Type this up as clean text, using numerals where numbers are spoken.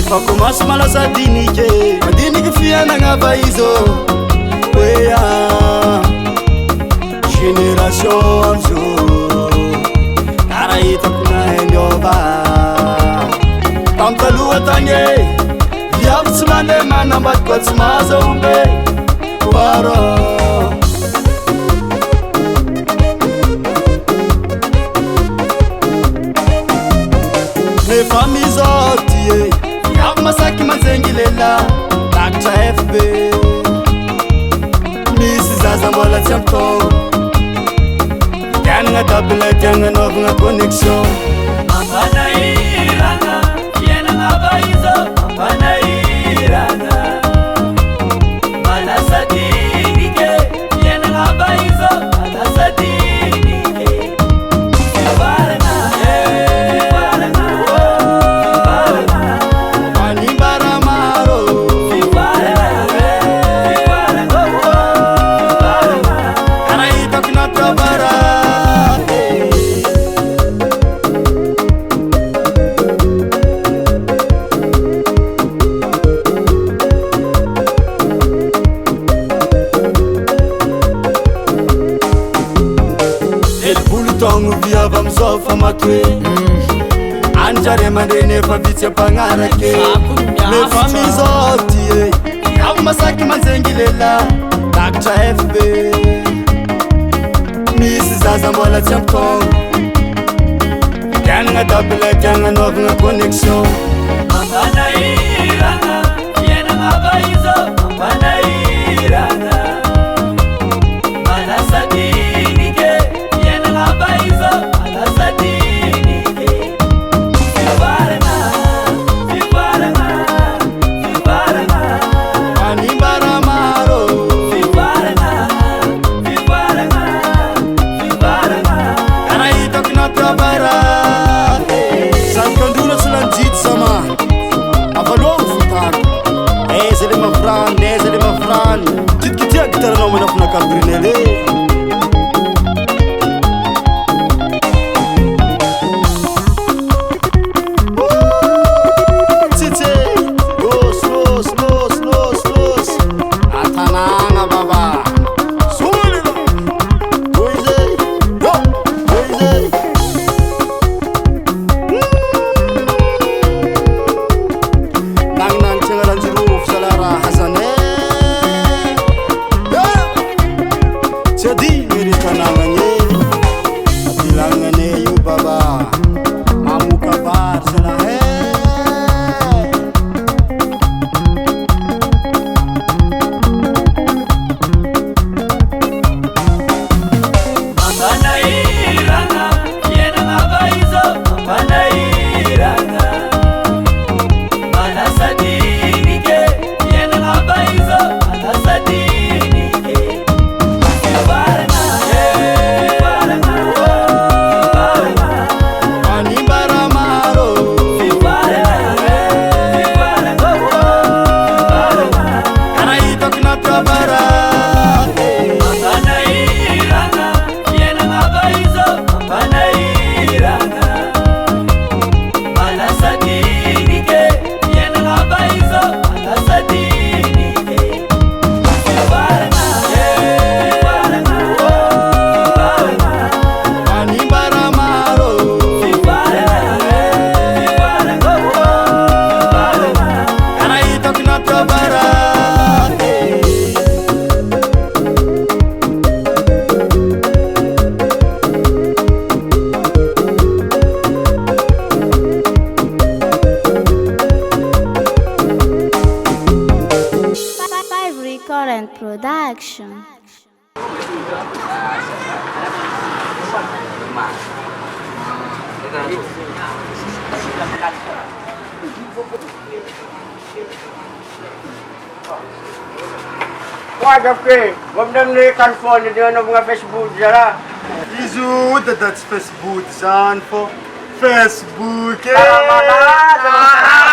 Fakomas malasa dinike madinike fianagna vaizo wea génération amzo kara hitako nahendiova tamtaloha tagny viavy tsy mandeha manambadika tsy mahazahombe waro nefa mizoty viavy masaky manzengy lela takitra FB misy zaza mbola tsy ampitogno tianagna dabila tiagnanaovagna connexion ampanahirana fiainagna vaizo ampanahirana malasadinike fiainagna vaizo malasadinike fivarana fivarana fivarana manimbara maro fivarana fivarana fivarana kara hitako natravara togno viavy amizao fa matoe anjary amandreny efa vitsy ampagnarake nefa mizoty viavy masaky manzengy lela takitra FB misy zaza mbola tsy ampitogno tianagna dabila tiagnanaovagna connexion ampanahirana fiainagna vaizo ampanahirana malasadinike fiainagna vaizo malasadinike fivarana fivarana fivarana manimbara maro fivarana fivarana fivarana kara hitako natravara zakandrona tsy lanjity sama avalovo fotany aiza le mavrany aiza le mavrany titikitia gitaranao manafinakabrinele Current production. Wadape, gomdamni California dia na mga Facebook jara. Izu that's Facebook zan fo Facebook. Salamana.